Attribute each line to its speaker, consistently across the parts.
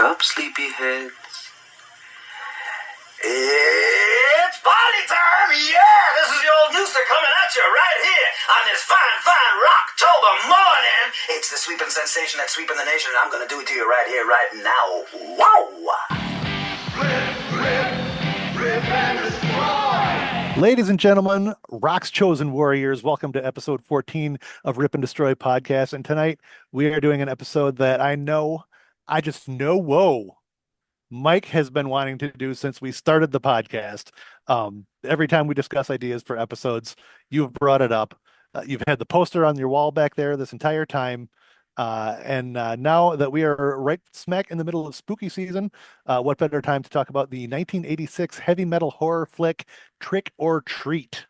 Speaker 1: up, sleepyheads. It's party time! Yeah! This is the old Nooster coming at you right here on this fine, fine Rocktober morning. It's the sweeping sensation that's sweeping the nation, and I'm gonna do it to you right here, right now. Wow! Rip and destroy!
Speaker 2: Ladies and gentlemen, Rock's chosen warriors, welcome to episode 14 of Rip and Destroy podcast. And tonight we are doing an episode that I just know, whoa, Mike has been wanting to do since we started the podcast. Every time we discuss ideas for episodes, you've brought it up. You've had the poster on your wall back there this entire time. And now that we are right smack in the middle of spooky season, what better time to talk about the 1986 heavy metal horror flick Trick or Treat?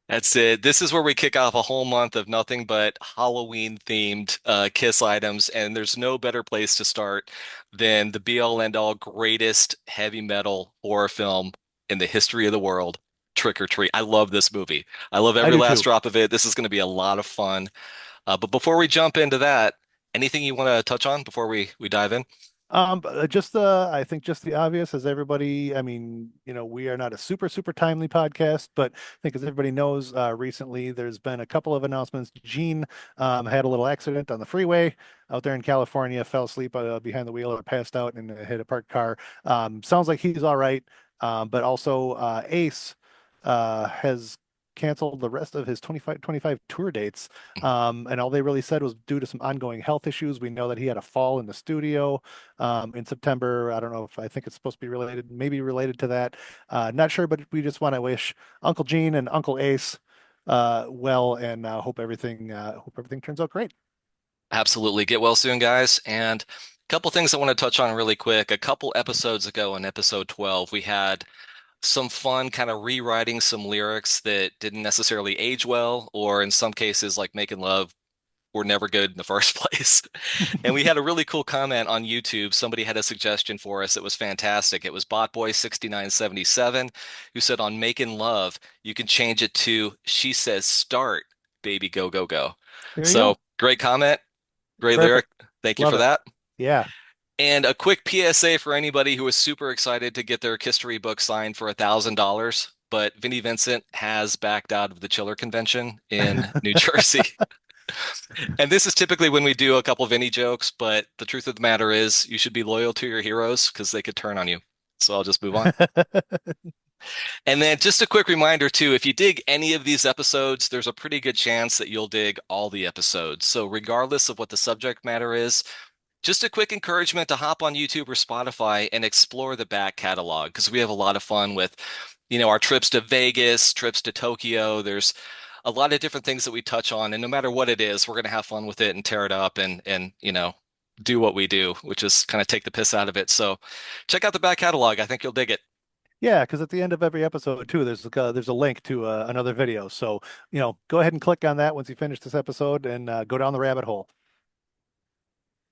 Speaker 3: That's it. This is where we kick off a whole month of nothing but Halloween themed Kiss items, and there's no better place to start than the be all end all greatest heavy metal horror film in the history of the world, Trick or Treat. I love this movie. I love
Speaker 2: I
Speaker 3: every
Speaker 2: do
Speaker 3: last
Speaker 2: too.
Speaker 3: drop of it. This is going to be a lot of fun. But before we jump into that, anything you want to touch on before we dive in?
Speaker 2: I think just the obvious, as everybody, I mean, we are not a super timely podcast, but I think as everybody knows, recently there's been a couple of announcements. Gene had a little accident on the freeway out there in California, fell asleep behind the wheel or passed out and hit a parked car. Sounds like he's all right. But also Ace has canceled the rest of his 25 tour dates. And all they really said was due to some ongoing health issues. We know that he had a fall in the studio in September. I don't know if I think it's supposed to be related, maybe related to that. Not sure, but we just want to wish Uncle Gene and Uncle Ace well, and hope everything turns out great.
Speaker 3: Absolutely. Get well soon, guys. And a couple things I want to touch on really quick. A couple episodes ago in episode 12, we had some fun kind of rewriting some lyrics that didn't necessarily age well, or in some cases, like Making Love, were never good in the first place. And we had a really cool comment on YouTube. Somebody had a suggestion for us that was fantastic. It was BotBoy6977 who said on Making Love, you can change it to She Says Start, Baby Go Go Go.
Speaker 2: There you
Speaker 3: So
Speaker 2: go.
Speaker 3: great comment, great lyric.
Speaker 2: Perfect.
Speaker 3: Thank you
Speaker 2: Love
Speaker 3: for
Speaker 2: it.
Speaker 3: that.
Speaker 2: Yeah.
Speaker 3: And a quick PSA for anybody who is super excited to get their history book signed for $1,000, but Vinnie Vincent has backed out of the Chiller Convention in New Jersey. And this is typically when we do a couple Vinnie jokes, but the truth of the matter is you should be loyal to your heroes because they could turn on you. So I'll just move on. And then just a quick reminder too, if you dig any of these episodes, there's a pretty good chance that you'll dig all the episodes. So regardless of what the subject matter is, just a quick encouragement to hop on YouTube or Spotify and explore the back catalog because we have a lot of fun with, our trips to Vegas, trips to Tokyo. There's a lot of different things that we touch on, and no matter what it is, we're going to have fun with it and tear it up and do what we do, which is kind of take the piss out of it. So check out the back catalog. I think you'll dig it.
Speaker 2: Yeah, because at the end of every episode too, there's a link to another video. So go ahead and click on that once you finish this episode and go down the rabbit hole.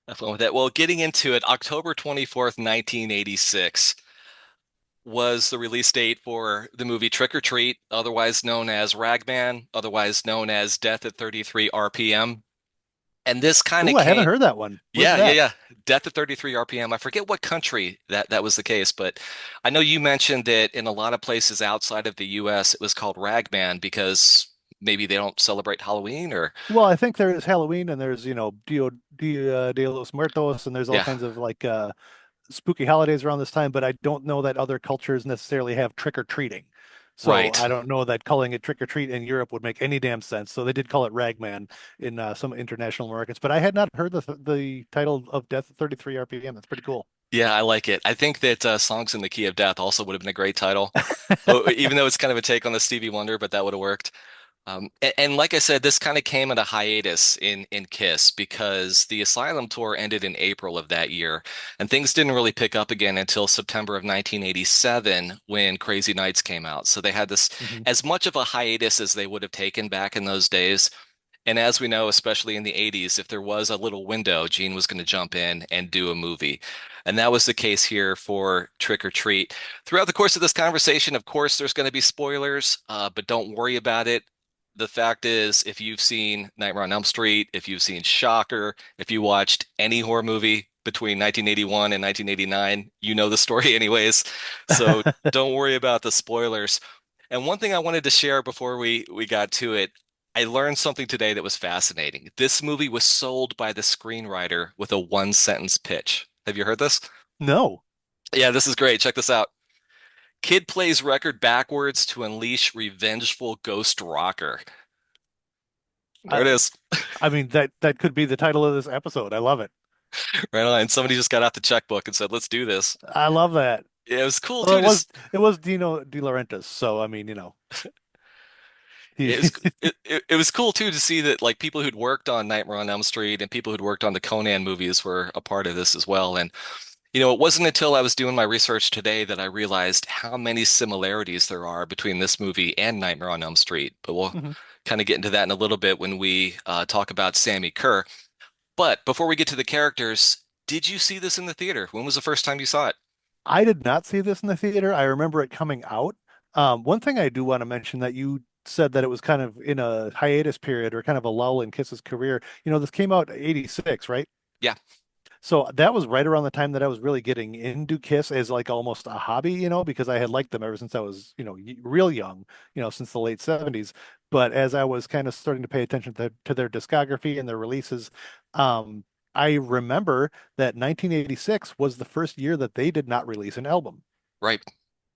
Speaker 3: Have fun with it. Well, getting into it, October 24th, 1986 was the release date for the movie Trick or Treat, otherwise known as Ragman, otherwise known as Death at 33 RPM. And this kind
Speaker 2: Ooh,
Speaker 3: of
Speaker 2: I haven't
Speaker 3: came,
Speaker 2: heard that one. Where's
Speaker 3: yeah, yeah,
Speaker 2: that?
Speaker 3: yeah, Death at 33 RPM. I forget what country that was the case, but I know you mentioned that in a lot of places outside of the US, it was called Ragman because maybe they don't celebrate Halloween or,
Speaker 2: Well, I think there's Halloween and there's Dia los Muertos and there's all
Speaker 3: yeah,
Speaker 2: kinds of like spooky holidays around this time, but I don't know that other cultures necessarily have trick or treating. So
Speaker 3: right.
Speaker 2: I don't know that calling it trick or treat in Europe would make any damn sense. So they did call it Ragman in some international markets, but I had not heard the title of Death at 33 RPM. That's pretty cool.
Speaker 3: Yeah, I like it. I think that Songs in the Key of Death also would have been a great title. Even though it's kind of a take on the Stevie Wonder, but that would have worked. And like I said, this kind of came at a hiatus in Kiss because the Asylum tour ended in April of that year, and things didn't really pick up again until September of 1987 when Crazy Nights came out. So they had this
Speaker 2: Mhm.
Speaker 3: as much of a hiatus as they would have taken back in those days. And as we know, especially in the 80s, if there was a little window, Gene was going to jump in and do a movie. And that was the case here for Trick or Treat. Throughout the course of this conversation, of course, there's going to be spoilers, but don't worry about it. The fact is, if you've seen Nightmare on Elm Street, if you've seen Shocker, if you watched any horror movie, between 1981 and 1989. You know the story anyways, so don't worry about the spoilers. And one thing I wanted to share before we got to it, I learned something today that was fascinating. This movie was sold by the screenwriter with a one sentence pitch. Have you heard this?
Speaker 2: No.
Speaker 3: Yeah, this is great. Check this out. Kid plays record backwards to unleash revengeful ghost rocker. There
Speaker 2: I,
Speaker 3: it is.
Speaker 2: I mean that could be the title of this episode. I love it.
Speaker 3: Right on. And somebody just got out the checkbook and said, "Let's do this."
Speaker 2: I love that.
Speaker 3: Yeah, it was cool
Speaker 2: Well,
Speaker 3: too.
Speaker 2: it was Dino De Laurentiis, so I mean, he
Speaker 3: It was it was cool too to see that like people who'd worked on Nightmare on Elm Street and people who'd worked on the Conan movies were a part of this as well. And it wasn't until I was doing my research today that I realized how many similarities there are between this movie and Nightmare on Elm Street. But we'll
Speaker 2: Mhm.
Speaker 3: kind of get into that in a little bit when we talk about Sammy Kerr. But before we get to the characters, did you see this in the theater? When was the first time you saw it?
Speaker 2: I did not see this in the theater. I remember it coming out. One thing I do want to mention that you said that it was kind of in a hiatus period or kind of a lull in Kiss's career. This came out 86, right?
Speaker 3: Yeah.
Speaker 2: So that was right around the time that I was really getting into Kiss as like almost a hobby, because I had liked them ever since I was, real young, since the late 70s. But as I was kind of starting to pay attention to their discography and their releases, I remember that 1986 was the first year that they did not release an album.
Speaker 3: Right.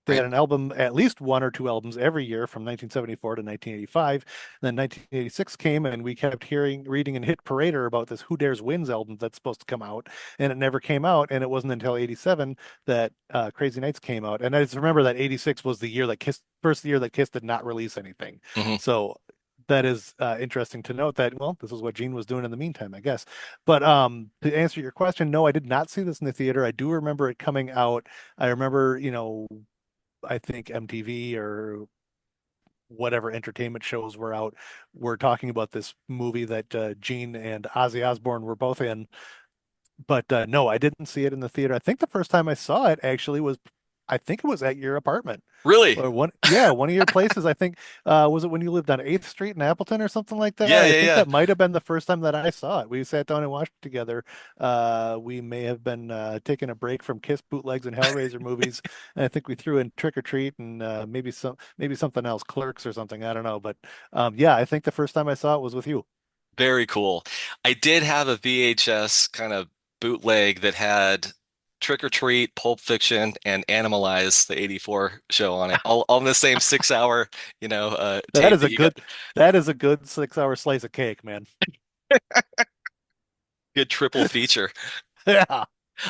Speaker 2: They
Speaker 3: Right.
Speaker 2: had an album, at least one or two albums every year from 1974 to 1985. Then 1986 came, and we kept reading in Hit Parader about this Who Dares Wins album that's supposed to come out, and it never came out. And it wasn't until 87 that Crazy Nights came out. And I just remember that 86 was the year that first year that Kiss did not release anything.
Speaker 3: Hmm.
Speaker 2: So that is interesting to note that, well, this is what Gene was doing in the meantime, I guess. But to answer your question, no, I did not see this in the theater. I do remember it coming out. I remember, I think MTV or whatever entertainment shows were out were talking about this movie that Gene and Ozzy Osbourne were both in. But no, I didn't see it in the theater. I think the first time I saw it actually was, I think it was at your apartment
Speaker 3: Really?
Speaker 2: or one of your places. I think was it when you lived on 8th Street in Appleton or something like that?
Speaker 3: Yeah,
Speaker 2: I
Speaker 3: yeah,
Speaker 2: think
Speaker 3: yeah.
Speaker 2: that might have been the first time that I saw it. We sat down and watched it together. We may have been taking a break from Kiss bootlegs and Hellraiser movies, and I think we threw in Trick or Treat and maybe something else, Clerks or something. I don't know, but yeah, I think the first time I saw it was with you.
Speaker 3: Very cool. I did have a VHS kind of bootleg that had Trick or Treat, Pulp Fiction, and Animalize, the '84 show on it, all in the same 6 hour,
Speaker 2: That
Speaker 3: tape
Speaker 2: is
Speaker 3: that
Speaker 2: a
Speaker 3: you got.
Speaker 2: good that is a good 6 hour slice of cake, man.
Speaker 3: Good triple feature.
Speaker 2: Yeah,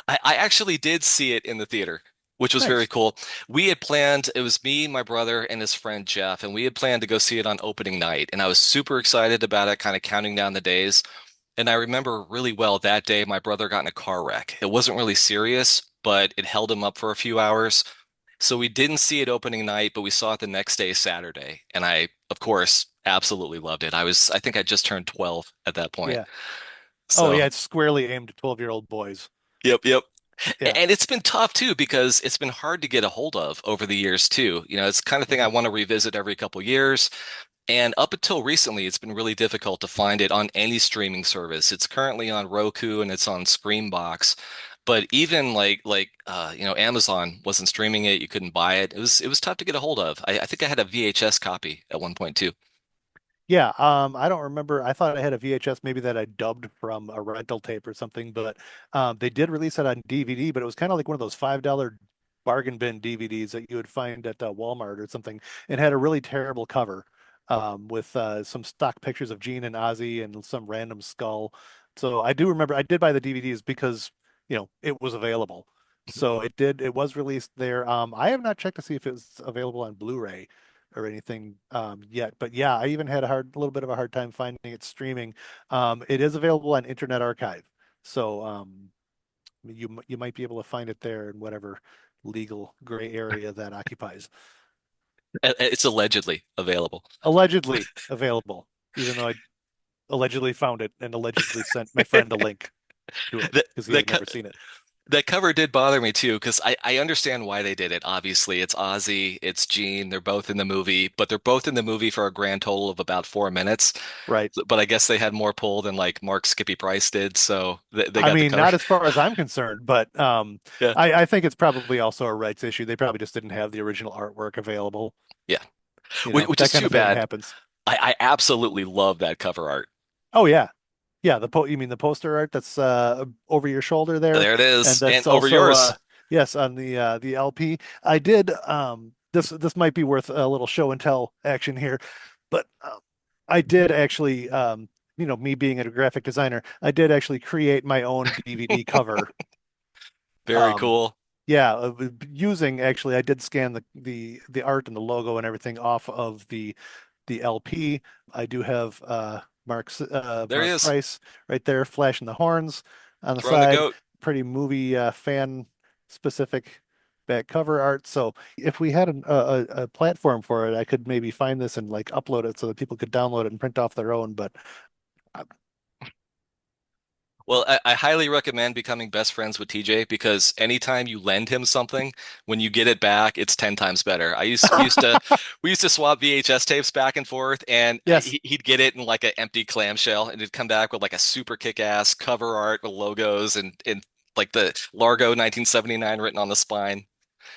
Speaker 3: I actually did see it in the theater, which was very
Speaker 2: nice.
Speaker 3: cool. We had planned, it was me, my brother, and his friend Jeff, and we had planned to go see it on opening night. And I was super excited about it, kind of counting down the days. And I remember really well that day, my brother got in a car wreck. It wasn't really serious, but it held him up for a few hours. So we didn't see it opening night, but we saw it the next day, Saturday. And I, of course, absolutely loved it. I think I just turned 12 at that point.
Speaker 2: Yeah. Oh
Speaker 3: So,
Speaker 2: yeah, it's squarely aimed at 12-year-old boys.
Speaker 3: yep, yep.
Speaker 2: Yeah.
Speaker 3: And it's been tough too because it's been hard to get a hold of over the years too. It's the kind of thing I
Speaker 2: Mhm.
Speaker 3: want to revisit every couple years. And up until recently, it's been really difficult to find it on any streaming service. It's currently on Roku and it's on Screambox. But even Amazon wasn't streaming it. You couldn't buy it. It was tough to get a hold of. I think I had a VHS copy at one point too.
Speaker 2: Yeah, I don't remember. I thought I had a VHS maybe that I dubbed from a rental tape or something, but they did release it on DVD, but it was kind of like one of those $5 bargain bin DVDs that you would find at Walmart or something, and had a really terrible cover with some stock pictures of Gene and Ozzy and some random skull. So I do remember I did buy the DVDs because, it was available. So it was released there. I have not checked to see if it was available on Blu-ray or anything yet. But yeah, I even had a little bit of a hard time finding it streaming. It is available on Internet Archive, so you might be able to find it there in whatever legal gray area that occupies.
Speaker 3: It's allegedly available.
Speaker 2: Allegedly available, even though I allegedly found it and allegedly sent my friend a link to it
Speaker 3: That
Speaker 2: because he
Speaker 3: that
Speaker 2: had
Speaker 3: ki-
Speaker 2: never seen it.
Speaker 3: That cover did bother me too, because I understand why they did it. Obviously, it's Ozzy, it's Gene, they're both in the movie, but they're both in the movie for a grand total of about 4 minutes.
Speaker 2: Right.
Speaker 3: But I guess they had more pull than like Mark Skippy Price did, so they
Speaker 2: I
Speaker 3: got the
Speaker 2: mean,
Speaker 3: cover.
Speaker 2: not as far as I'm concerned, but
Speaker 3: Yeah,
Speaker 2: I think it's probably also a rights issue. They probably just didn't have the original artwork available.
Speaker 3: yeah,
Speaker 2: You
Speaker 3: which,
Speaker 2: know,
Speaker 3: which
Speaker 2: that
Speaker 3: is
Speaker 2: kind
Speaker 3: too
Speaker 2: of thing
Speaker 3: bad.
Speaker 2: happens.
Speaker 3: I absolutely love that cover art.
Speaker 2: Oh yeah. Yeah, you mean the poster art that's over your shoulder there,
Speaker 3: There it
Speaker 2: and
Speaker 3: is, and
Speaker 2: that's
Speaker 3: over
Speaker 2: also
Speaker 3: yours.
Speaker 2: yes on the LP. I did this might be worth a little show and tell action here, but I did actually me being a graphic designer, I did actually create my own DVD cover.
Speaker 3: Very
Speaker 2: Um,
Speaker 3: cool.
Speaker 2: yeah, using actually I did scan the art and the logo and everything off of the LP. I do have
Speaker 3: There he
Speaker 2: Mark
Speaker 3: is,
Speaker 2: Price right there flashing the horns on the
Speaker 3: throwing the
Speaker 2: side.
Speaker 3: goat.
Speaker 2: Pretty movie fan specific back cover art. So if we had a platform for it, I could maybe find this and like upload it so that people could download it and print off their own. But uh,
Speaker 3: Well, I highly recommend becoming best friends with TJ because anytime you lend him something, when you get it back, it's 10 times better. We used to swap VHS tapes back and forth, and
Speaker 2: yes,
Speaker 3: he'd get it in like an empty clamshell, and it'd come back with like a super kick-ass cover art with logos and like the Largo 1979 written on the spine.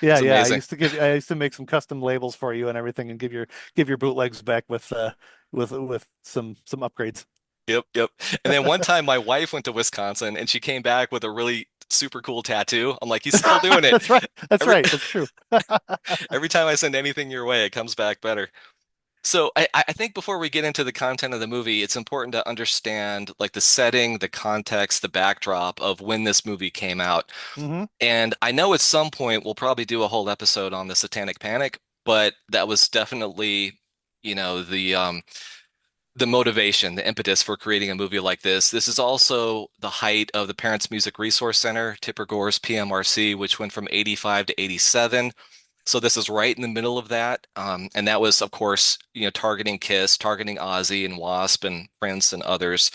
Speaker 2: yeah,
Speaker 3: It's
Speaker 2: yeah.
Speaker 3: amazing.
Speaker 2: I used to make some custom labels for you and everything, and give your bootlegs back with some upgrades.
Speaker 3: Yep, yep. And then one time my wife went to Wisconsin and she came back with a really super cool tattoo. I'm like, he's still doing it.
Speaker 2: That's right. That's
Speaker 3: Every
Speaker 2: right. That's true.
Speaker 3: every time I send anything your way, it comes back better. So I think before we get into the content of the movie, it's important to understand like the setting, the context, the backdrop of when this movie came out.
Speaker 2: Hmm.
Speaker 3: And I know at some point we'll probably do a whole episode on the Satanic Panic, but that was definitely, the motivation, the impetus for creating a movie like this. This is also the height of the Parents Music Resource Center, Tipper Gore's PMRC, which went from 85 to 87. So this is right in the middle of that. And that was, of course, targeting Kiss, targeting Ozzy and Wasp and Prince and others.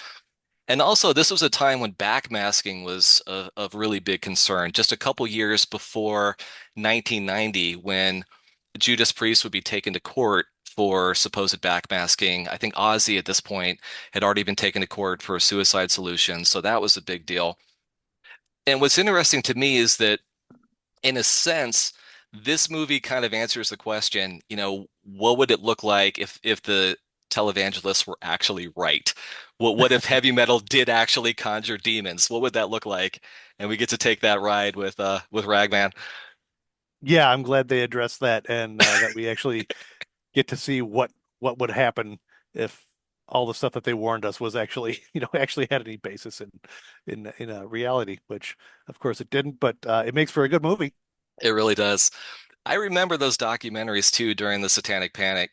Speaker 3: And also, this was a time when backmasking was of really big concern. Just a couple years before 1990, when Judas Priest would be taken to court for supposed backmasking. I think Ozzy at this point had already been taken to court for a suicide solution, so that was a big deal. And what's interesting to me is that, in a sense, this movie kind of answers the question, what would it look like if the televangelists were actually right? What if heavy metal did actually conjure demons? What would that look like? And we get to take that ride with Ragman.
Speaker 2: Yeah, I'm glad they addressed that and that we actually get to see what would happen if all the stuff that they warned us was actually, actually had any basis in a reality, which of course it didn't, but it makes for a good movie.
Speaker 3: It really does. I remember those documentaries too during the Satanic Panic.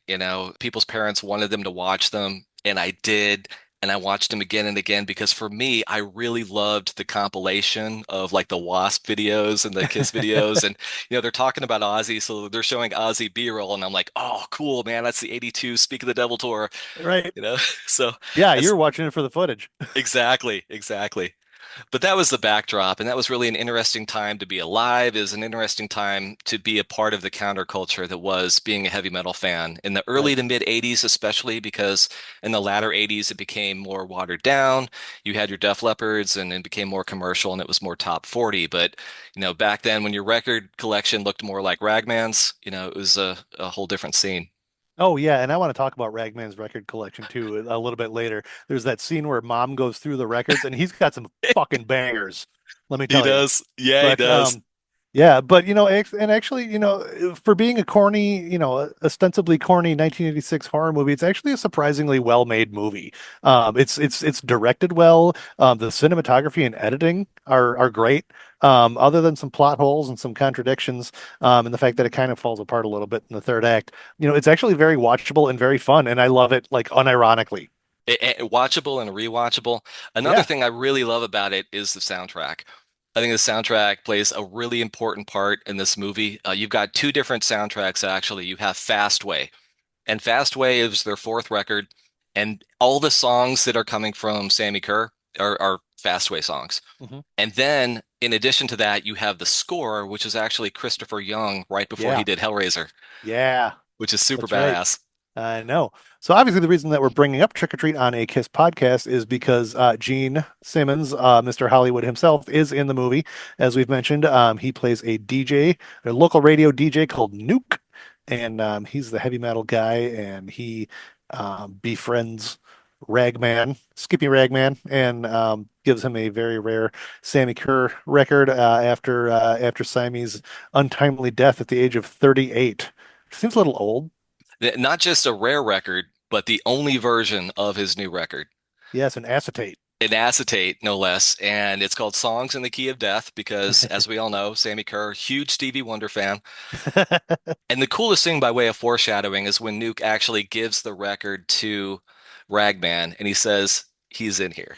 Speaker 3: People's parents wanted them to watch them, and I did. And I watched them again and again because for me, I really loved the compilation of like the Wasp videos and the Kiss videos. And, they're talking about Ozzy. So they're showing Ozzy B-roll. And I'm like, oh, cool, man. That's the 82 Speak of the Devil tour,
Speaker 2: Right.
Speaker 3: you know? So
Speaker 2: Yeah,
Speaker 3: that's
Speaker 2: you're watching it for the footage.
Speaker 3: exactly, exactly. But that was the backdrop, and that was really an interesting time to be alive. It was an interesting time to be a part of the counterculture that was being a heavy metal fan in the early
Speaker 2: Right.
Speaker 3: to mid 80s, especially because in the latter 80s it became more watered down. You had your Def Leppards and it became more commercial and it was more top 40. But, back then when your record collection looked more like Ragman's, it was a whole different scene.
Speaker 2: Oh yeah, and I want to talk about Ragman's record collection too a little bit later. There's that scene where Mom goes through the records and he's got some fucking bangers, let me
Speaker 3: He
Speaker 2: tell you.
Speaker 3: does. Yeah, he
Speaker 2: But
Speaker 3: does.
Speaker 2: yeah, but and actually, for being a corny, ostensibly corny 1986 horror movie, it's actually a surprisingly well-made movie. It's directed well. The cinematography and editing are great. Other than some plot holes and some contradictions, and the fact that it kind of falls apart a little bit in the third act, it's actually very watchable and very fun, and I love it like unironically.
Speaker 3: Watchable and rewatchable. Another
Speaker 2: Yeah.
Speaker 3: thing I really love about it is the soundtrack. I think the soundtrack plays a really important part in this movie. You've got two different soundtracks, actually. You have Fastway, and Fastway is their fourth record, and all the songs that are coming from Sammy Kerr are Fastway songs.
Speaker 2: Hmm.
Speaker 3: And then in addition to that, you have the score, which is actually Christopher Young right before he
Speaker 2: Yeah,
Speaker 3: did Hellraiser,
Speaker 2: yeah,
Speaker 3: which is super
Speaker 2: that's right.
Speaker 3: badass.
Speaker 2: I know. So obviously, the reason that we're bringing up Trick or Treat on a Kiss podcast is because Gene Simmons, Mr. Hollywood himself, is in the movie. As we've mentioned, he plays a DJ, a local radio DJ called Nuke, and he's the heavy metal guy, and he befriends Ragman, Skippy Ragman, and gives him a very rare Sammy Kerr record after Sammy's untimely death at the age of 38. Seems a little old.
Speaker 3: Not just a rare record, but the only version of his new record.
Speaker 2: Yes, an acetate.
Speaker 3: An acetate, no less, and it's called Songs in the Key of Death because, as we all know, Sammy Kerr, huge Stevie Wonder fan. And the coolest thing by way of foreshadowing is when Nuke actually gives the record to Ragman and he says, he's in here.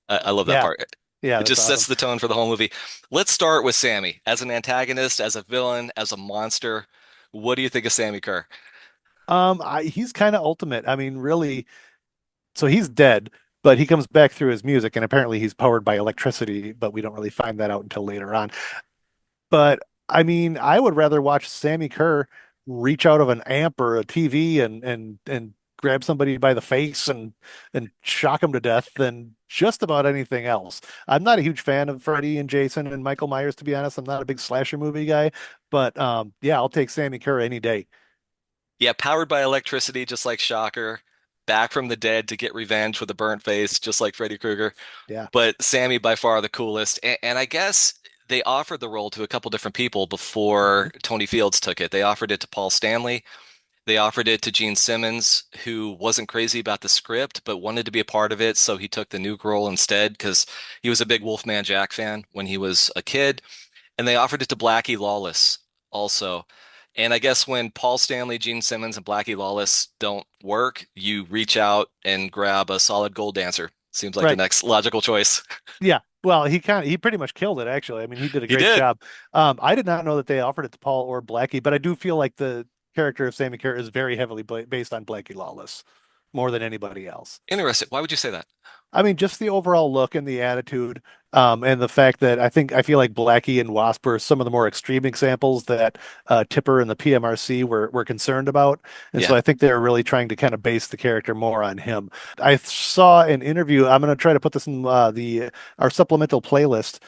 Speaker 3: I love that
Speaker 2: Yeah,
Speaker 3: part.
Speaker 2: yeah,
Speaker 3: It
Speaker 2: that's
Speaker 3: just sets
Speaker 2: awesome.
Speaker 3: the tone for the whole movie. Let's start with Sammy. As an antagonist, as a villain, as a monster, what do you think of Sammy Kerr?
Speaker 2: He's kind of ultimate. I mean, really, so he's dead, but he comes back through his music, and apparently he's powered by electricity, but we don't really find that out until later on. But I mean, I would rather watch Sammy Kerr reach out of an amp or a TV and grab somebody by the face and shock him to death than just about anything else. I'm not a huge fan of Freddy and Jason and Michael Myers, to be honest. I'm not a big slasher movie guy, but yeah, I'll take Sammy Kerr any day.
Speaker 3: Yeah, powered by electricity, just like Shocker, back from the dead to get revenge with a burnt face, just like Freddy Krueger.
Speaker 2: Yeah.
Speaker 3: But Sammy by far the coolest. And I guess they offered the role to a couple different people before Tony Fields took it. They offered it to Paul Stanley. They offered it to Gene Simmons, who wasn't crazy about the script, but wanted to be a part of it. So he took the Nuke role instead because he was a big Wolfman Jack fan when he was a kid. And they offered it to Blackie Lawless also. And I guess when Paul Stanley, Gene Simmons, and Blackie Lawless don't work, you reach out and grab a solid gold dancer. Seems like the
Speaker 2: Right.
Speaker 3: next logical choice.
Speaker 2: Yeah. Well, he pretty much killed it actually. I mean, he did a
Speaker 3: He
Speaker 2: great
Speaker 3: did.
Speaker 2: job. I did not know that they offered it to Paul or Blackie, but I do feel like the character of Sammy Kerr is very heavily based on Blackie Lawless more than anybody else.
Speaker 3: Interesting. Why would you say that?
Speaker 2: I mean, just the overall look and the attitude, and the fact that I feel like Blackie and Wasp are some of the more extreme examples that Tipper and the PMRC were concerned about, and
Speaker 3: Yeah.
Speaker 2: so I think they're really trying to kind of base the character more on him. I saw an interview. I'm going to try to put this in the our supplemental playlist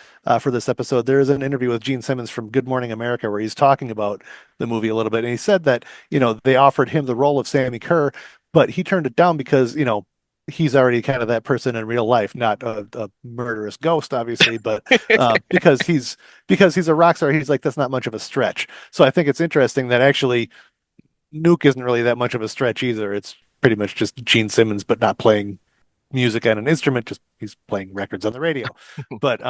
Speaker 2: for this episode. There is an interview with Gene Simmons from Good Morning America where he's talking about the movie a little bit, and he said that they offered him the role of Sammy Kerr, but he turned it down because he's already kind of that person in real life, not a murderous ghost, obviously, but because he's a rock star, he's like that's not much of a stretch. So I think it's interesting that actually Nuke isn't really that much of a stretch either. It's pretty much just Gene Simmons, but not playing music on an instrument, just he's playing records on the radio. But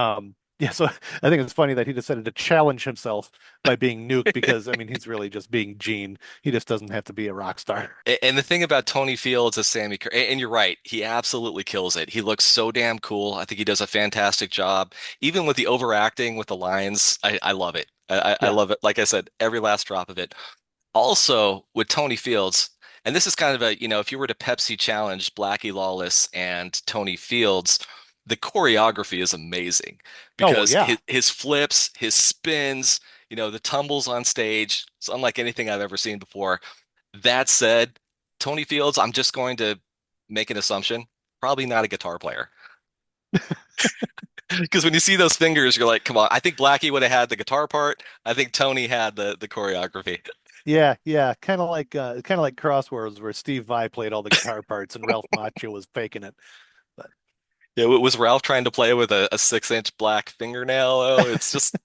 Speaker 2: yeah, so I think it's funny that he decided to challenge himself by being Nuke because I mean he's really just being Gene. He just doesn't have to be a rock star.
Speaker 3: And the thing about Tony Fields as Sammy Kerr, and you're right, he absolutely kills it. He looks so damn cool. I think he does a fantastic job. Even with the overacting with the lines, I love it. I
Speaker 2: Yeah.
Speaker 3: love it. Like I said, every last drop of it. Also, with Tony Fields, and this is kind of a, if you were to Pepsi challenge Blackie Lawless and Tony Fields, the choreography is amazing
Speaker 2: Oh well,
Speaker 3: because
Speaker 2: yeah.
Speaker 3: his flips, his spins, the tumbles on stage, it's unlike anything I've ever seen before. That said, Tony Fields, I'm just going to make an assumption, probably not a guitar player. Because when you see those fingers, you're like, come on. I think Blackie would have had the guitar part. I think Tony had the choreography.
Speaker 2: Yeah, yeah, kind of like Crosswords, where Steve Vai played all the guitar parts and Ralph Macchio was faking it. But
Speaker 3: Yeah, was Ralph trying to play with a 6-inch black fingernail? Oh, it's just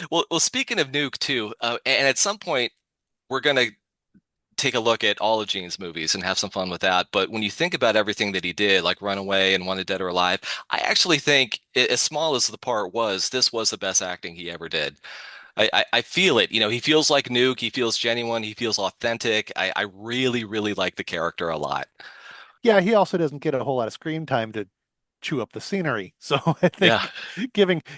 Speaker 3: well. Speaking of Nuke too, and at some point we're gonna take a look at all of Gene's movies and have some fun with that. But when you think about everything that he did, like Runaway and Wanted Dead or Alive, I actually think, as small as the part was, this was the best acting he ever did. I feel it. He feels like Nuke. He feels genuine. He feels authentic. I really, really like the character a lot.
Speaker 2: yeah, he also doesn't get a whole lot of screen time to chew up the scenery. So I
Speaker 3: Yeah.
Speaker 2: think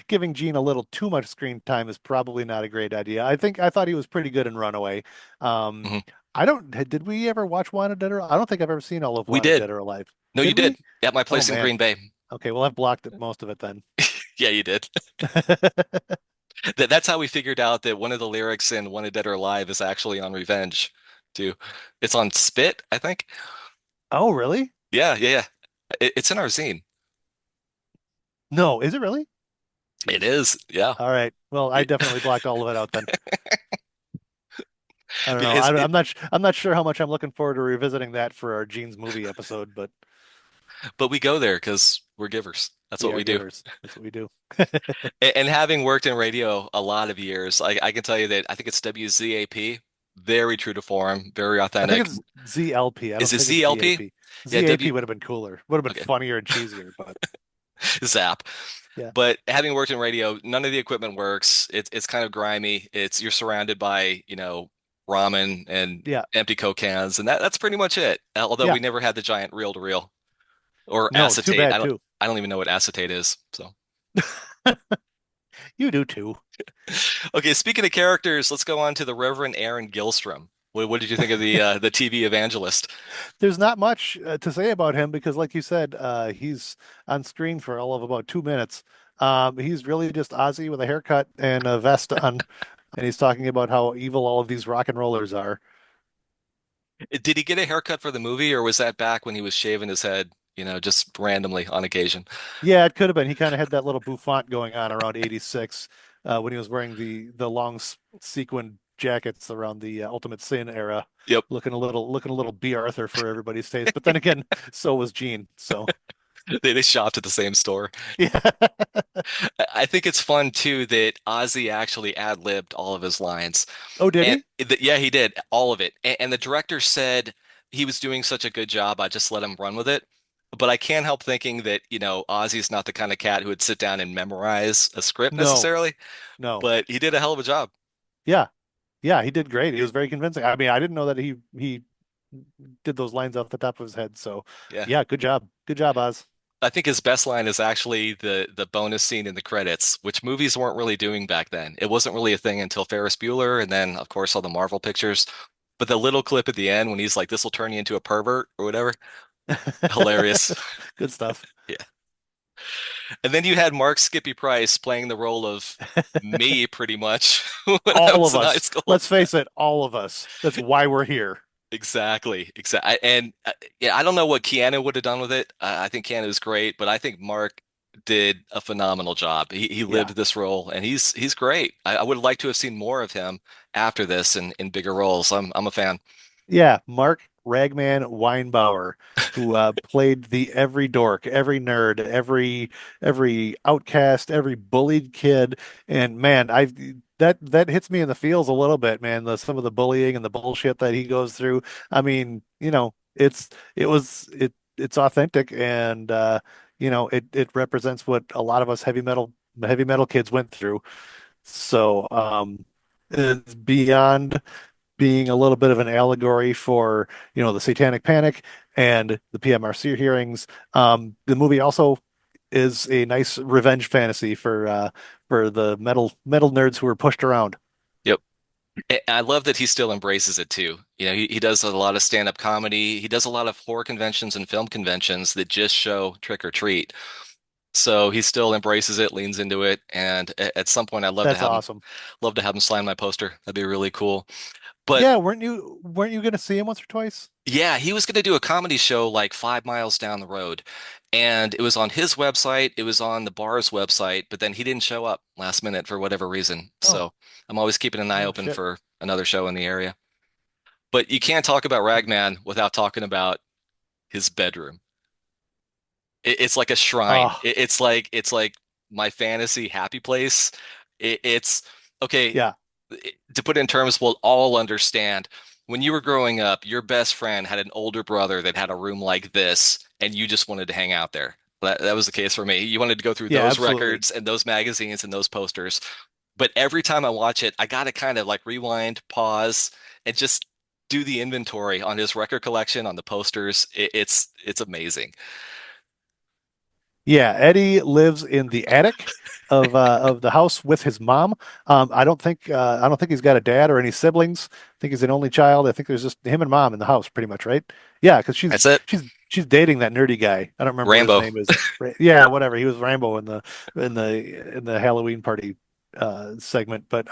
Speaker 2: giving Gene a little too much screen time is probably not a great idea. I thought he was pretty good in Runaway. Um,
Speaker 3: Mhm.
Speaker 2: I don't did we ever watch Wanted Dead or I don't think I've ever seen all of
Speaker 3: We
Speaker 2: Wanted
Speaker 3: did.
Speaker 2: Dead or Alive.
Speaker 3: No, you
Speaker 2: Did
Speaker 3: did.
Speaker 2: we?
Speaker 3: At my
Speaker 2: Oh
Speaker 3: place in
Speaker 2: man.
Speaker 3: Green Bay.
Speaker 2: Okay, well, I've blocked it, most of it then.
Speaker 3: Yeah, you did. That's how we figured out that one of the lyrics in Wanted Dead or Alive is actually on Revenge, too. It's on Spit, I think.
Speaker 2: Oh, really?
Speaker 3: Yeah, yeah, yeah. It's in our zine.
Speaker 2: No, is it really?
Speaker 3: It
Speaker 2: Jeez.
Speaker 3: is. Yeah.
Speaker 2: All right. Well, I
Speaker 3: It-
Speaker 2: definitely blocked all of it out then. I don't know.
Speaker 3: It's,
Speaker 2: I'm not. I'm not sure how much I'm looking forward to revisiting that for our Gene's movie episode, but
Speaker 3: but we go there because we're givers. That's
Speaker 2: we
Speaker 3: what
Speaker 2: are
Speaker 3: we do.
Speaker 2: givers. That's what we do.
Speaker 3: And having worked in radio a lot of years, I can tell you that I think it's WZAP, very true to form, very
Speaker 2: I think
Speaker 3: authentic.
Speaker 2: it's ZLP. I
Speaker 3: Is
Speaker 2: don't
Speaker 3: it
Speaker 2: think it's
Speaker 3: ZLP?
Speaker 2: ZAP.
Speaker 3: Yeah,
Speaker 2: ZAP would have been cooler. Would have been
Speaker 3: okay,
Speaker 2: funnier and cheesier, but
Speaker 3: Zap.
Speaker 2: yeah.
Speaker 3: But having worked in radio, none of the equipment works. It's kind of grimy. It's you're surrounded by, ramen and
Speaker 2: Yeah.
Speaker 3: empty Coke cans, and that's pretty much it. Although
Speaker 2: Yeah.
Speaker 3: we never had the giant reel to reel or
Speaker 2: No, too
Speaker 3: acetate.
Speaker 2: bad too.
Speaker 3: I don't even know what acetate is. So
Speaker 2: You do too.
Speaker 3: okay, speaking of characters, let's go on to the Reverend Aaron Gilstrom. What did you think of the TV evangelist?
Speaker 2: There's not much to say about him because, like you said, he's on screen for all of about 2 minutes. He's really just Ozzy with a haircut and a vest on, and he's talking about how evil all of these rock and rollers are.
Speaker 3: Did he get a haircut for the movie, or was that back when he was shaving his head, just randomly on occasion?
Speaker 2: Yeah, it could have been. He kind of had that little bouffant going on around 86 when he was wearing the long sequin jackets around the Ultimate Sin era,
Speaker 3: Yep,
Speaker 2: looking a little B. Arthur for everybody's taste. But then again, so was Gene. So
Speaker 3: they shopped at the same store.
Speaker 2: yeah.
Speaker 3: I think it's fun too that Ozzy actually ad-libbed all of his lines.
Speaker 2: Oh, did
Speaker 3: And
Speaker 2: he?
Speaker 3: yeah, he did all of it. And the director said he was doing such a good job, I just let him run with it. But I can't help thinking that, Ozzy's not the kind of cat who would sit down and memorize a script
Speaker 2: No,
Speaker 3: necessarily,
Speaker 2: no.
Speaker 3: but he did a hell of a job.
Speaker 2: Yeah, yeah, he did great. He was very convincing. I mean, I didn't know that he did those lines off the top of his head. So
Speaker 3: Yeah.
Speaker 2: yeah, good job, Oz.
Speaker 3: I think his best line is actually the bonus scene in the credits, which movies weren't really doing back then. It wasn't really a thing until Ferris Bueller and then of course all the Marvel pictures. But the little clip at the end when he's like, "This will turn you into a pervert" or whatever, hilarious.
Speaker 2: Good stuff.
Speaker 3: Yeah. And then you had Mark Skippy Price playing the role of me pretty much when I
Speaker 2: All
Speaker 3: was
Speaker 2: of
Speaker 3: in high
Speaker 2: us.
Speaker 3: school.
Speaker 2: Let's face it, all of us. That's why we're here.
Speaker 3: Exactly. Exactly. And yeah, I don't know what Keanu would have done with it. I think Keanu's great, but I think Mark did a phenomenal job. He lived
Speaker 2: Yeah.
Speaker 3: this role and he's great. I would like to have seen more of him after this in bigger roles. I'm a fan.
Speaker 2: Yeah, Mark Ragman Weinbauer, who played the every dork, every nerd, every outcast, every bullied kid. And man, I that hits me in the feels a little bit, man. Some of the bullying and the bullshit that he goes through. I mean, it's authentic and it represents what a lot of us heavy metal kids went through. So it's beyond being a little bit of an allegory for, the Satanic Panic and the PMRC hearings. The movie also is a nice revenge fantasy for the metal nerds who were pushed around.
Speaker 3: Yep. I love that he still embraces it too. He does a lot of stand-up comedy. He does a lot of horror conventions and film conventions that just show trick or treat. So he still embraces it, leans into it, and at some point I'd
Speaker 2: That's awesome.
Speaker 3: love to have him sign my poster. That'd be really cool. But
Speaker 2: Yeah, weren't you going to see him once or twice?
Speaker 3: yeah, he was going to do a comedy show like 5 miles down the road. And it was on his website, it was on the bar's website, but then he didn't show up last minute for whatever reason.
Speaker 2: Oh,
Speaker 3: So I'm always keeping an eye
Speaker 2: oh
Speaker 3: open
Speaker 2: shit.
Speaker 3: for another show in the area. But you can't talk about Ragman without talking about his bedroom. It's like a shrine.
Speaker 2: Oh,
Speaker 3: It's like my fantasy happy place. It's okay.
Speaker 2: yeah.
Speaker 3: To put it in terms we'll all understand, when you were growing up, your best friend had an older brother that had a room like this, and you just wanted to hang out there. That was the case for me. You wanted to go through
Speaker 2: Yeah,
Speaker 3: those
Speaker 2: absolutely.
Speaker 3: records and those magazines and those posters. But every time I watch it, I gotta kind of like rewind, pause, and just do the inventory on his record collection, on the posters. It's amazing.
Speaker 2: Yeah, Eddie lives in the attic of the house with his mom. I don't think he's got a dad or any siblings. I think he's an only child. I think there's just him and mom in the house, pretty much, right? Yeah, because
Speaker 3: That's it.
Speaker 2: she's she's dating that nerdy guy. I don't remember what his
Speaker 3: Rambo.
Speaker 2: name is. Yeah, whatever. He was Rambo in the Halloween party segment. But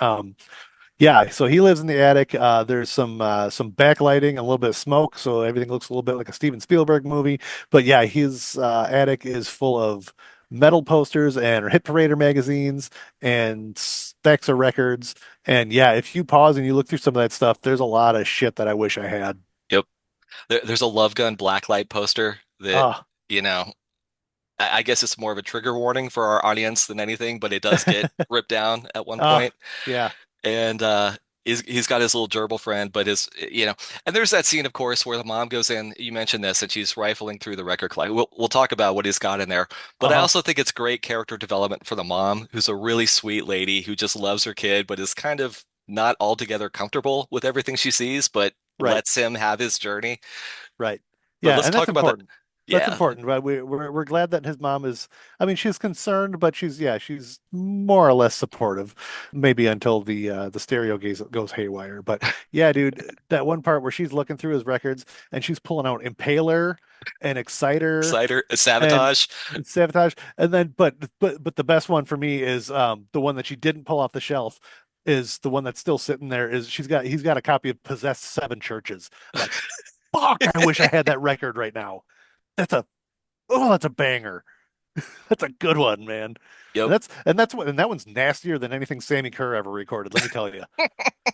Speaker 2: yeah, so he lives in the attic. There's some backlighting, a little bit of smoke, so everything looks a little bit like a Steven Spielberg movie. But yeah, his attic is full of metal posters and Hit Parader magazines and stacks of records. And yeah, if you pause and you look through some of that stuff, there's a lot of shit that I wish I had.
Speaker 3: Yep. There's a Love Gun blacklight poster that,
Speaker 2: Ah,
Speaker 3: you know, I guess it's more of a trigger warning for our audience than anything, but it does get ripped down at one
Speaker 2: ah,
Speaker 3: point.
Speaker 2: yeah.
Speaker 3: And he's got his little gerbil friend, but his, and there's that scene, of course, where the mom goes in. You mentioned this, and she's rifling through the record collection. We'll talk about what he's got in there, but I
Speaker 2: Uh-huh.
Speaker 3: also think it's great character development for the mom, who's a really sweet lady who just loves her kid, but is kind of not altogether comfortable with everything she sees, but
Speaker 2: Right.
Speaker 3: lets him have his journey.
Speaker 2: Right.
Speaker 3: But
Speaker 2: Yeah,
Speaker 3: let's
Speaker 2: and that's
Speaker 3: talk about that.
Speaker 2: important. That's
Speaker 3: Yeah,
Speaker 2: important, right? We're glad that his mom is, I mean, she's concerned, but she's more or less supportive, maybe until the stereo goes haywire. But yeah, dude, that one part where she's looking through his records and she's pulling out Impaler and Exciter
Speaker 3: Cider,
Speaker 2: and
Speaker 3: Sabotage.
Speaker 2: Sabotage, and then but the best one for me is the one that she didn't pull off the shelf is the one that's still sitting there is he's got a copy of Possessed Seven Churches. Like, fuck, I wish I had that record right now. That's a that's a banger. That's a good one, man.
Speaker 3: Yep.
Speaker 2: And that one's nastier than anything Sammy Kerr ever recorded, let me tell you.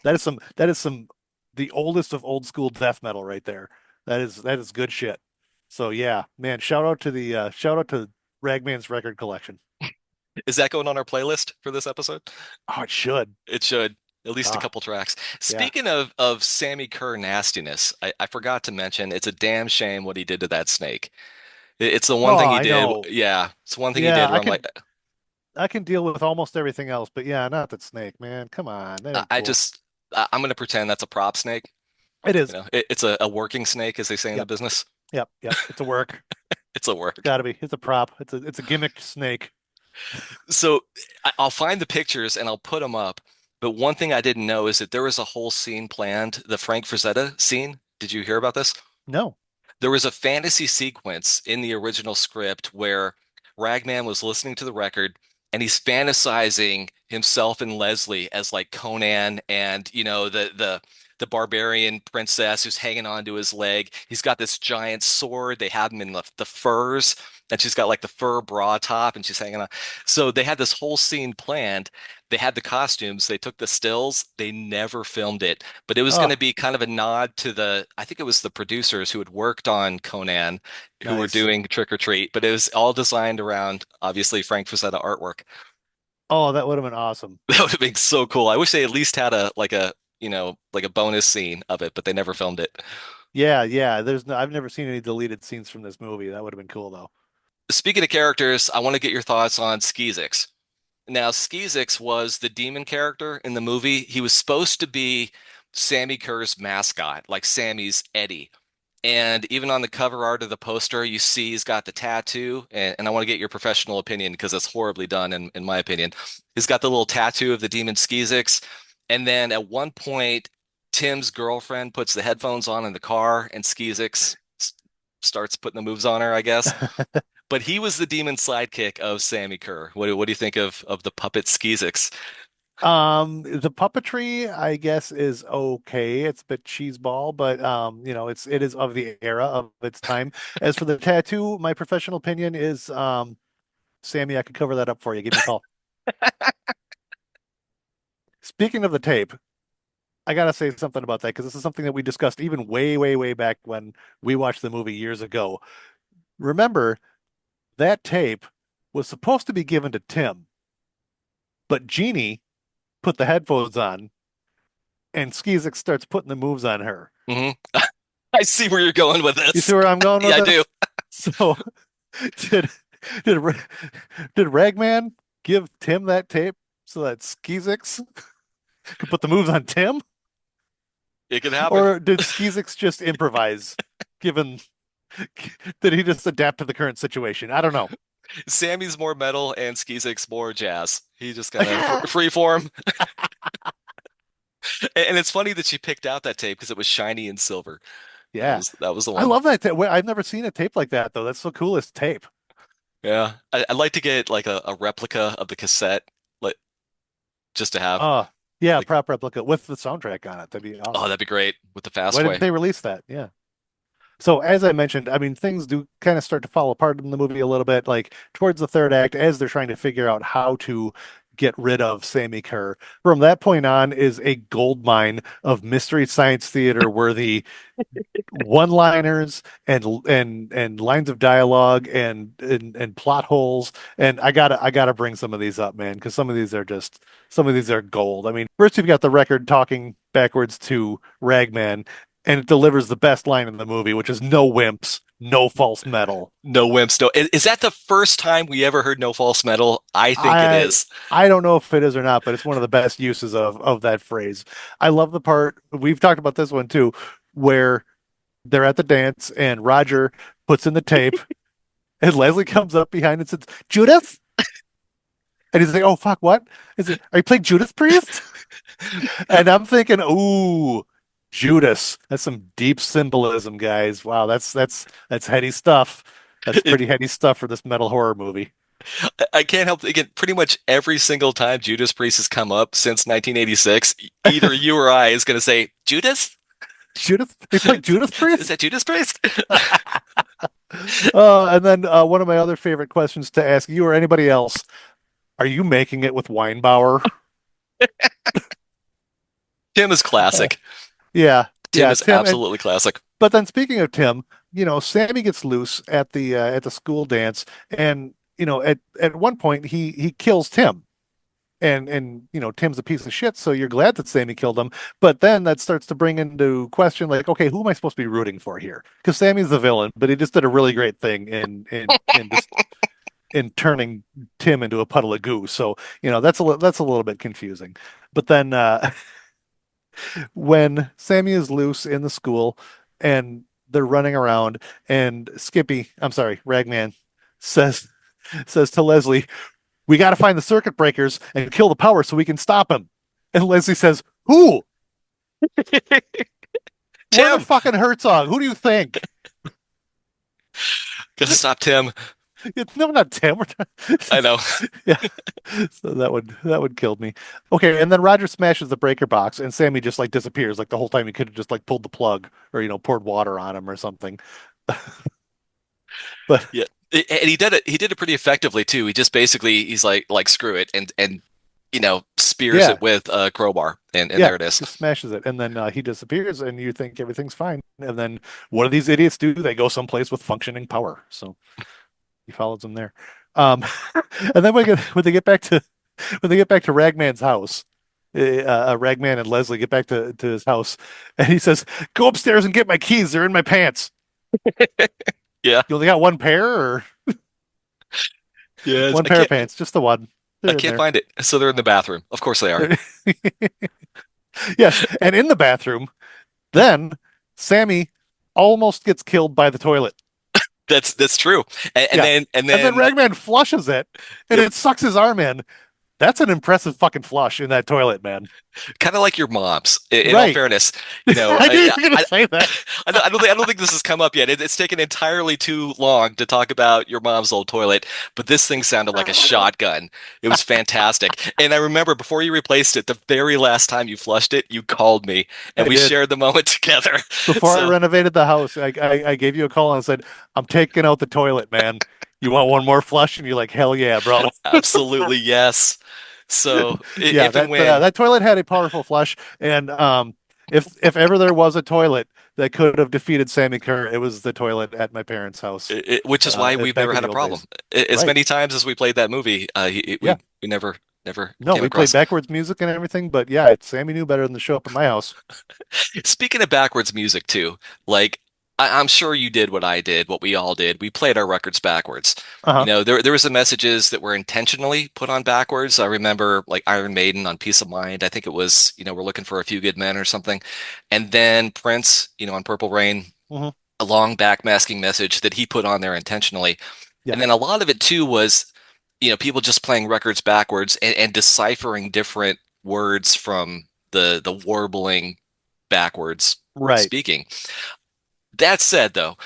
Speaker 2: That is some the oldest of old school death metal right there. That is good shit. So yeah, man, shout out to Ragman's record collection.
Speaker 3: Is that going on our playlist for this episode?
Speaker 2: Oh, it should.
Speaker 3: It should. At least a
Speaker 2: Ah,
Speaker 3: couple tracks.
Speaker 2: yeah.
Speaker 3: Speaking of Sammy Kerr nastiness, I forgot to mention it's a damn shame what he did to that snake. It's the one
Speaker 2: Oh,
Speaker 3: thing he
Speaker 2: I
Speaker 3: did.
Speaker 2: know.
Speaker 3: Yeah, it's one thing he
Speaker 2: Yeah,
Speaker 3: did where I'm like,
Speaker 2: I can deal with almost everything else, but yeah, not that snake, man. Come on, that ain't
Speaker 3: I
Speaker 2: cool.
Speaker 3: just I'm gonna pretend that's a prop snake.
Speaker 2: It is.
Speaker 3: It's a working snake, as they say in the
Speaker 2: Yep,
Speaker 3: business.
Speaker 2: yep. It's a work.
Speaker 3: It's a work.
Speaker 2: Gotta be. It's a prop. It's a gimmicked snake.
Speaker 3: So I'll find the pictures and I'll put them up. But one thing I didn't know is that there was a whole scene planned, the Frank Frazetta scene. Did you hear about this?
Speaker 2: No.
Speaker 3: There was a fantasy sequence in the original script where Ragman was listening to the record and he's fantasizing himself and Leslie as like Conan and the barbarian princess who's hanging onto his leg. He's got this giant sword. They have him in the furs, and she's got like the fur bra top and she's hanging on. So they had this whole scene planned. They had the costumes, they took the stills, they never filmed it, but it was going to
Speaker 2: Oh,
Speaker 3: be kind of a nod to I think it was the producers who had worked on Conan who were
Speaker 2: nice.
Speaker 3: doing Trick or Treat, but it was all designed around obviously Frank Frazetta artwork.
Speaker 2: Oh, that would have been awesome.
Speaker 3: That would have been so cool. I wish they at least had like a bonus scene of it, but they never filmed it.
Speaker 2: Yeah, yeah. There's no, I've never seen any deleted scenes from this movie. That would have been cool though.
Speaker 3: Speaking of characters, I want to get your thoughts on Skeezix. Now, Skeezix was the demon character in the movie. He was supposed to be Sammy Kerr's mascot, like Sammy's Eddie. And even on the cover art of the poster, you see he's got the tattoo. And I want to get your professional opinion because it's horribly done, in my opinion. He's got the little tattoo of the demon Skeezix. And then at one point, Tim's girlfriend puts the headphones on in the car, and Skeezix starts putting the moves on her, I guess. But he was the demon sidekick of Sammy Kerr. What do you think of the puppet Skeezix?
Speaker 2: The puppetry, I guess, is okay. It's a bit cheeseball, but it is of the era of its time. As for the tattoo, my professional opinion is Sammy, I could cover that up for you. Give me a call. Speaking of the tape, I gotta say something about that because this is something that we discussed even way, way, way back when we watched the movie years ago. Remember, that tape was supposed to be given to Tim, but Jeannie put the headphones on and Skeezix starts putting the moves on her.
Speaker 3: Hmm. I see where you're going with
Speaker 2: You
Speaker 3: this.
Speaker 2: see where I'm going with
Speaker 3: Yeah, I do.
Speaker 2: this? So did did did Ragman give Tim that tape so that Skeezix could put the moves on Tim?
Speaker 3: It can happen.
Speaker 2: Or did Skeezix just improvise, given did he just adapt to the current situation? I don't know.
Speaker 3: Sammy's more metal and Skeezix more jazz. He just kind of free form. And it's funny that she picked out that tape because it was shiny and silver.
Speaker 2: Yeah.
Speaker 3: That was the
Speaker 2: I
Speaker 3: one.
Speaker 2: love that. I've never seen a tape like that though. That's the coolest tape.
Speaker 3: Yeah, I'd like to get like a replica of the cassette, like just to have.
Speaker 2: Oh, yeah,
Speaker 3: Like,
Speaker 2: prop replica with the soundtrack on it. That'd be
Speaker 3: oh,
Speaker 2: awesome.
Speaker 3: that'd be great with the
Speaker 2: Why didn't
Speaker 3: Fastway.
Speaker 2: they release that? Yeah. So as I mentioned, I mean, things do kind of start to fall apart in the movie a little bit, like towards the third act, as they're trying to figure out how to get rid of Sammy Kerr. From that point on is a gold mine of Mystery Science Theater worthy one-liners and lines of dialogue and plot holes. And I gotta bring some of these up, man, because some of these are gold. I mean, first you've got the record talking backwards to Ragman, and it delivers the best line in the movie, which is "No wimps, no false metal."
Speaker 3: No Wimps. No, is that the first time we ever heard No False Metal? I think it
Speaker 2: I
Speaker 3: is.
Speaker 2: I don't know if it is or not, but it's one of the best uses of that phrase. I love the part we've talked about this one too, where they're at the dance and Roger puts in the tape and Leslie comes up behind and says, "Judith?" And he's like, "Oh fuck, what? Is it? Are you playing Judas Priest?" And I'm thinking, "Ooh, Judas. That's some deep symbolism, guys. Wow, that's heady stuff. That's
Speaker 3: It,
Speaker 2: pretty heady stuff for this metal horror movie."
Speaker 3: I can't help again. Pretty much every single time Judas Priest has come up since 1986, either you or I is going to say Judas.
Speaker 2: Judas, they played Judas
Speaker 3: Is
Speaker 2: Priest?
Speaker 3: that Judas Priest?
Speaker 2: And then one of my other favorite questions to ask you or anybody else, are you making it with Weinbauer?
Speaker 3: Tim is classic.
Speaker 2: Yeah,
Speaker 3: Tim
Speaker 2: yeah,
Speaker 3: is
Speaker 2: Tim. And
Speaker 3: absolutely classic.
Speaker 2: but then speaking of Tim, Sammy gets loose at the school dance, and at one point he kills Tim, and Tim's a piece of shit, so you're glad that Sammy killed him. But then that starts to bring into question, like, okay, who am I supposed to be rooting for here? Because Sammy's the villain, but he just did a really great thing in just in turning Tim into a puddle of goo. So that's a little bit confusing. But then when Sammy is loose in the school and they're running around, and I'm sorry, Ragman says says to Leslie, "We got to find the circuit breakers and kill the power so we can stop him." And Leslie says, "Who? Werner
Speaker 3: Tim,
Speaker 2: fucking Herzog. Who do you think?"
Speaker 3: gotta stop Tim.
Speaker 2: It's no, not Tim.
Speaker 3: I know.
Speaker 2: Yeah. So that would kill me. Okay, and then Roger smashes the breaker box, and Sammy just like disappears. Like the whole time he could have just like pulled the plug or poured water on him or something. But
Speaker 3: Yeah. And he did it. He did it pretty effectively too. He just basically he's like screw it and spears
Speaker 2: yeah,
Speaker 3: it with a crowbar and
Speaker 2: yeah,
Speaker 3: there it is.
Speaker 2: just smashes it, and then he disappears, and you think everything's fine, and then what do these idiots do? They go someplace with functioning power. So he follows them there. Um, and then when they get back to Ragman's house, Ragman and Leslie get back to his house, and he says, "Go upstairs and get my keys. They're in my pants.
Speaker 3: Yeah.
Speaker 2: You only got one pair, or
Speaker 3: Yes.
Speaker 2: one pair of pants? Just the one.
Speaker 3: I
Speaker 2: They're in
Speaker 3: can't
Speaker 2: there."
Speaker 3: find it. So they're in the bathroom. Of course they are.
Speaker 2: Yes, and in the bathroom, then Sammy almost gets killed by the toilet.
Speaker 3: That's true. And
Speaker 2: Yeah,
Speaker 3: then
Speaker 2: and then Ragman flushes it, and
Speaker 3: yep,
Speaker 2: it sucks his arm in. That's an impressive fucking flush in that toilet, man.
Speaker 3: kind of like your mom's. In all
Speaker 2: Right.
Speaker 3: fairness,
Speaker 2: I knew you were gonna say that.
Speaker 3: I don't think this has come up yet. It's taken entirely too long to talk about your mom's old toilet, but this thing sounded like a shotgun. It was fantastic. And I remember before you replaced it, the very last time you flushed it, you called me and
Speaker 2: I
Speaker 3: we
Speaker 2: did.
Speaker 3: shared the moment together.
Speaker 2: Before I
Speaker 3: So
Speaker 2: renovated the house, I gave you a call and said, "I'm taking out the toilet, man. You want one more flush?" And you're like, "Hell yeah, bro."
Speaker 3: absolutely yes. So
Speaker 2: Yeah,
Speaker 3: if and when
Speaker 2: that toilet had a powerful flush, and if ever there was a toilet that could have defeated Sammy Kerr, it was the toilet at my parents' house,
Speaker 3: which is why we've
Speaker 2: back
Speaker 3: never
Speaker 2: in
Speaker 3: had
Speaker 2: the
Speaker 3: a
Speaker 2: old
Speaker 3: problem.
Speaker 2: days.
Speaker 3: As
Speaker 2: Right?
Speaker 3: many times as we played that movie,
Speaker 2: Yeah.
Speaker 3: we never
Speaker 2: No,
Speaker 3: came
Speaker 2: we played
Speaker 3: across.
Speaker 2: backwards music and everything, but yeah, Sammy knew better than to show up at my house.
Speaker 3: Speaking of backwards music too, like I'm sure you did what I did, what we all did. We played our records backwards.
Speaker 2: Uh-huh.
Speaker 3: There were some messages that were intentionally put on backwards. I remember like Iron Maiden on Peace of Mind. I think it was, we're looking for a few good men or something. And then Prince, on Purple Rain,
Speaker 2: Hmm.
Speaker 3: a long backmasking message that he put on there intentionally.
Speaker 2: Yeah.
Speaker 3: And then a lot of it too was, people just playing records backwards and deciphering different words from the warbling backwards
Speaker 2: Right.
Speaker 3: speaking. That said, though,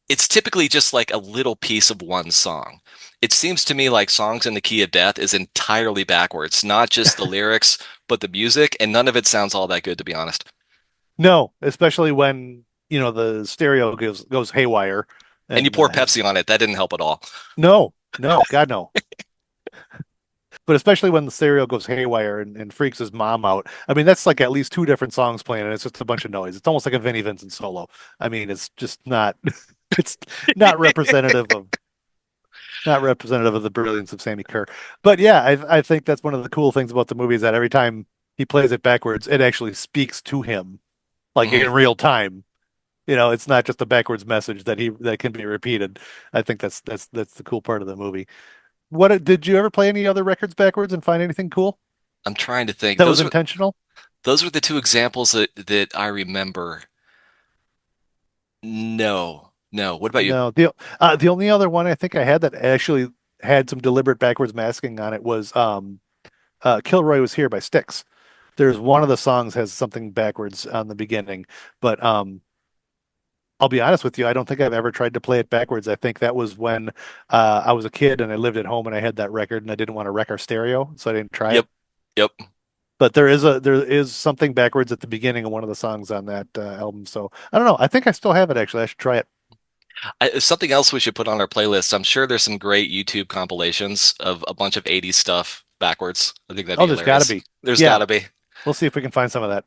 Speaker 3: it's typically just like a little piece of one song. It seems to me like Songs in the Key of Death is entirely backwards, not just the lyrics, but the music, and none of it sounds all that good, to be honest.
Speaker 2: No, especially when, the stereo goes haywire
Speaker 3: And you
Speaker 2: and
Speaker 3: pour Pepsi on it, that didn't help at all.
Speaker 2: no, no, God no. But especially when the stereo goes haywire and freaks his mom out. I mean, that's like at least two different songs playing, and it's just a bunch of noise. It's almost like a Vinnie Vincent solo. I mean, it's just not, it's not representative of not representative of the brilliance of Sammy Kerr. But yeah, I think that's one of the cool things about the movie is that every time he plays it backwards, it actually speaks to him like
Speaker 3: Mhm.
Speaker 2: in real time. It's not just a backwards message that can be repeated. I think that's the cool part of the movie. What did you ever play any other records backwards and find anything cool
Speaker 3: I'm trying to think.
Speaker 2: that was intentional?
Speaker 3: Those were the two examples that I remember. No, no. What about you?
Speaker 2: No, the only other one I think I had that actually had some deliberate backwards masking on it was Kilroy Was Here by Styx. There's one of the songs has something backwards on the beginning, but I'll be honest with you, I don't think I've ever tried to play it backwards. I think that was when I was a kid and I lived at home and I had that record and I didn't want to wreck our stereo, so I didn't try it.
Speaker 3: Yep, yep.
Speaker 2: But there is something backwards at the beginning of one of the songs on that album. So I don't know. I think I still have it actually. I should try it.
Speaker 3: Something else we should put on our playlist. I'm sure there's some great YouTube compilations of a bunch of 80s stuff backwards. I think that'd
Speaker 2: Oh,
Speaker 3: be
Speaker 2: there's got to
Speaker 3: hilarious.
Speaker 2: be.
Speaker 3: There's
Speaker 2: Yeah,
Speaker 3: gotta be.
Speaker 2: we'll see if we can find some of that.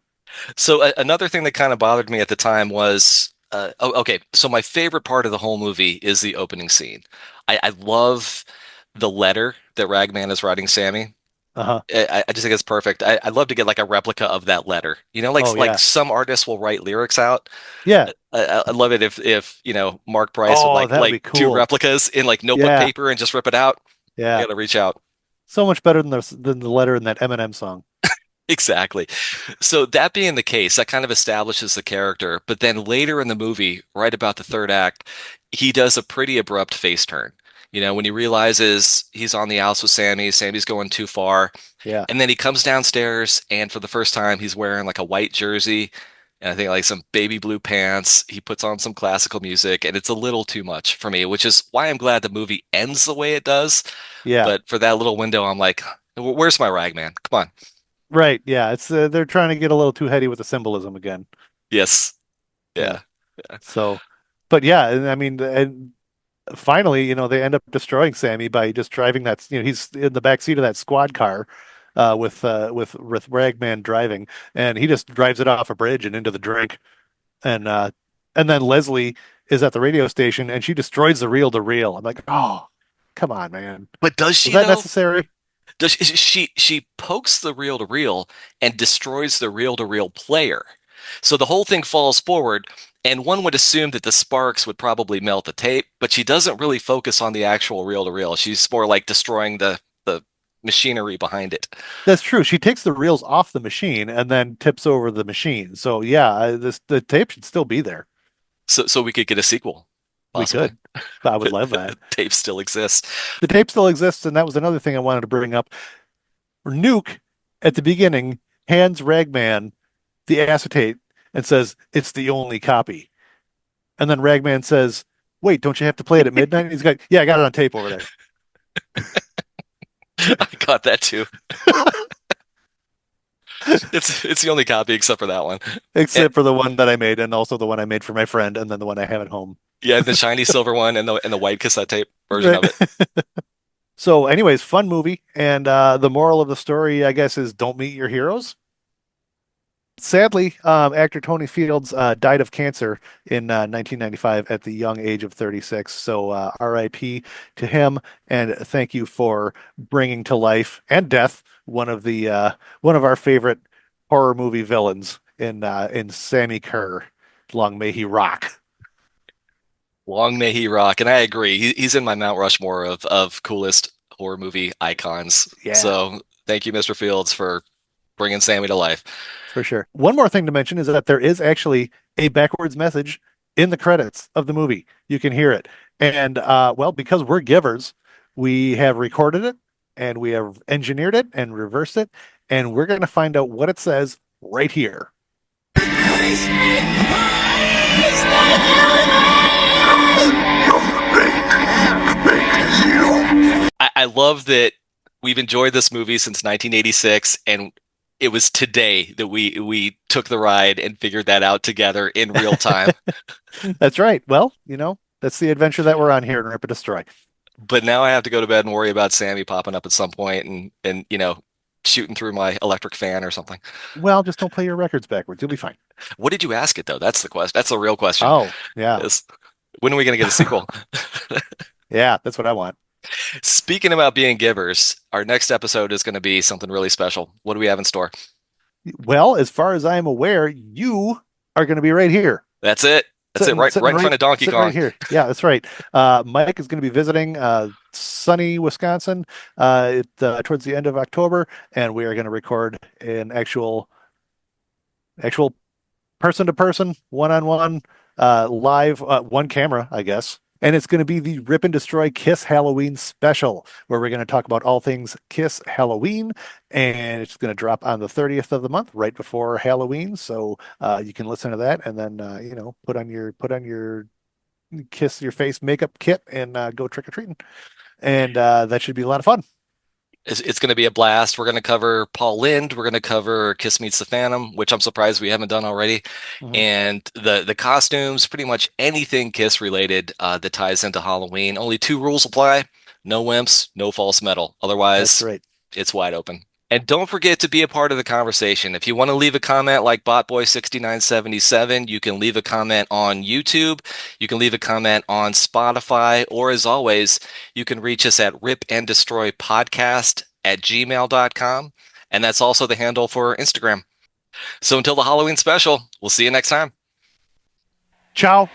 Speaker 3: So another thing that kind of bothered me at the time was, oh, okay. So my favorite part of the whole movie is the opening scene. I love the letter that Ragman is writing Sammy.
Speaker 2: Uh-huh.
Speaker 3: I just think it's perfect. I'd love to get like a replica of that letter.
Speaker 2: Oh
Speaker 3: Like
Speaker 2: yeah.
Speaker 3: some artists will write lyrics out.
Speaker 2: Yeah.
Speaker 3: I'd love it if Mark Price would
Speaker 2: Oh,
Speaker 3: like
Speaker 2: that would be
Speaker 3: do
Speaker 2: cool.
Speaker 3: replicas in like notebook
Speaker 2: Yeah.
Speaker 3: paper and just rip it out. I
Speaker 2: Yeah.
Speaker 3: gotta reach out.
Speaker 2: So much better than the letter in that Eminem song.
Speaker 3: Exactly. So that being the case, that kind of establishes the character. But then later in the movie, right about the third act, he does a pretty abrupt face turn. When he realizes he's on the outs with Sammy, Sammy's going too far.
Speaker 2: Yeah.
Speaker 3: And then he comes downstairs, and for the first time, he's wearing like a white jersey and I think like some baby blue pants. He puts on some classical music, and it's a little too much for me, which is why I'm glad the movie ends the way it does.
Speaker 2: Yeah.
Speaker 3: But for that little window, I'm like, where's my rag man? Come on.
Speaker 2: Right. Yeah. It's they're trying to get a little too heady with the symbolism again.
Speaker 3: Yes.
Speaker 2: Yeah.
Speaker 3: Yeah. Yeah.
Speaker 2: So, but yeah, and I mean, and finally, they end up destroying Sammy by just driving that. He's in the back seat of that squad car, with Ragman driving, and he just drives it off a bridge and into the drink, and then Leslie is at the radio station and she destroys the reel to reel. I'm like, oh, come on, man,
Speaker 3: But does
Speaker 2: was
Speaker 3: she
Speaker 2: that
Speaker 3: though?
Speaker 2: necessary?
Speaker 3: Does she pokes the reel to reel and destroys the reel to reel player? So the whole thing falls forward, and one would assume that the sparks would probably melt the tape, but she doesn't really focus on the actual reel to reel. She's more like destroying the machinery behind it.
Speaker 2: That's true. She takes the reels off the machine and then tips over the machine. So yeah, the tape should still be there.
Speaker 3: So we could get a sequel,
Speaker 2: We
Speaker 3: possibly.
Speaker 2: could. I would love
Speaker 3: The
Speaker 2: that.
Speaker 3: tape still exists.
Speaker 2: The tape still exists, and that was another thing I wanted to bring up. Nuke at the beginning hands Ragman the acetate and says it's the only copy. And then Ragman says, "Wait, don't you have to play it at midnight?" And he's like, "Yeah, I got it on tape over there."
Speaker 3: I got that too. It's the only copy except for that one. And,
Speaker 2: Except for the one that I made, and also the one I made for my friend, and then the one I have at home.
Speaker 3: yeah, the shiny silver one and the white cassette tape version
Speaker 2: Right.
Speaker 3: of it.
Speaker 2: So, anyways, fun movie, and the moral of the story, I guess, is don't meet your heroes. Sadly, actor Tony Fields died of cancer in 1995 at the young age of 36. So, RIP to him, and thank you for bringing to life and death one of our favorite horror movie villains in Sammy Kerr. Long may he rock.
Speaker 3: Long may he rock. And I agree. He's in my Mount Rushmore of coolest horror movie icons.
Speaker 2: Yeah.
Speaker 3: So thank you, Mr. Fields, for bringing Sammy to life.
Speaker 2: For sure. One more thing to mention is that there is actually a backwards message in the credits of the movie. You can hear it. And well, because we're givers, we have recorded it and we have engineered it and reversed it, and we're going to find out what it says right here.
Speaker 4: Police! Police!
Speaker 3: I love that we've enjoyed this movie since 1986, and it was today that we took the ride and figured that out together in real time.
Speaker 2: That's right. Well, that's the adventure that we're on here in Rip and Destroy.
Speaker 3: But now I have to go to bed and worry about Sammy popping up at some point and shooting through my electric fan or something.
Speaker 2: Well, just don't play your records backwards. You'll be fine.
Speaker 3: What did you ask it though? That's the question. That's the real question.
Speaker 2: Oh, yeah.
Speaker 3: Is when are we going to get a sequel?
Speaker 2: Yeah, that's what I want.
Speaker 3: Speaking about being givers, our next episode is going to be something really special. What do we have in store?
Speaker 2: Well, as far as I am aware, you are going to be right here.
Speaker 3: That's it. That's it. Right in front of Donkey Kong.
Speaker 2: Right here. Yeah, that's right. Mike is going to be visiting sunny Wisconsin towards the end of October, and we are going to record an actual person to person, one-on-one, live, one camera, I guess. And it's going to be the Rip and Destroy Kiss Halloween special, where we're going to talk about all things Kiss Halloween. And it's going to drop on the 30th of the month, right before Halloween. So you can listen to that and then, put on your Kiss Your Face makeup kit and go trick or treating. And that should be a lot of fun.
Speaker 3: It's going to be a blast. We're going to cover Paul Lynde. We're going to cover Kiss Meets the Phantom, which I'm surprised we haven't done already.
Speaker 2: Mhm.
Speaker 3: And the costumes, pretty much anything Kiss related that ties into Halloween. Only two rules apply: no wimps, no false metal. Otherwise,
Speaker 2: That's right.
Speaker 3: it's wide open. And don't forget to be a part of the conversation. If you want to leave a comment like Botboy6977, you can leave a comment on YouTube. You can leave a comment on Spotify. Or as always, you can reach us at ripanddestroypodcast@gmail.com. And that's also the handle for Instagram. So until the Halloween special, we'll see you next time.
Speaker 2: Ciao.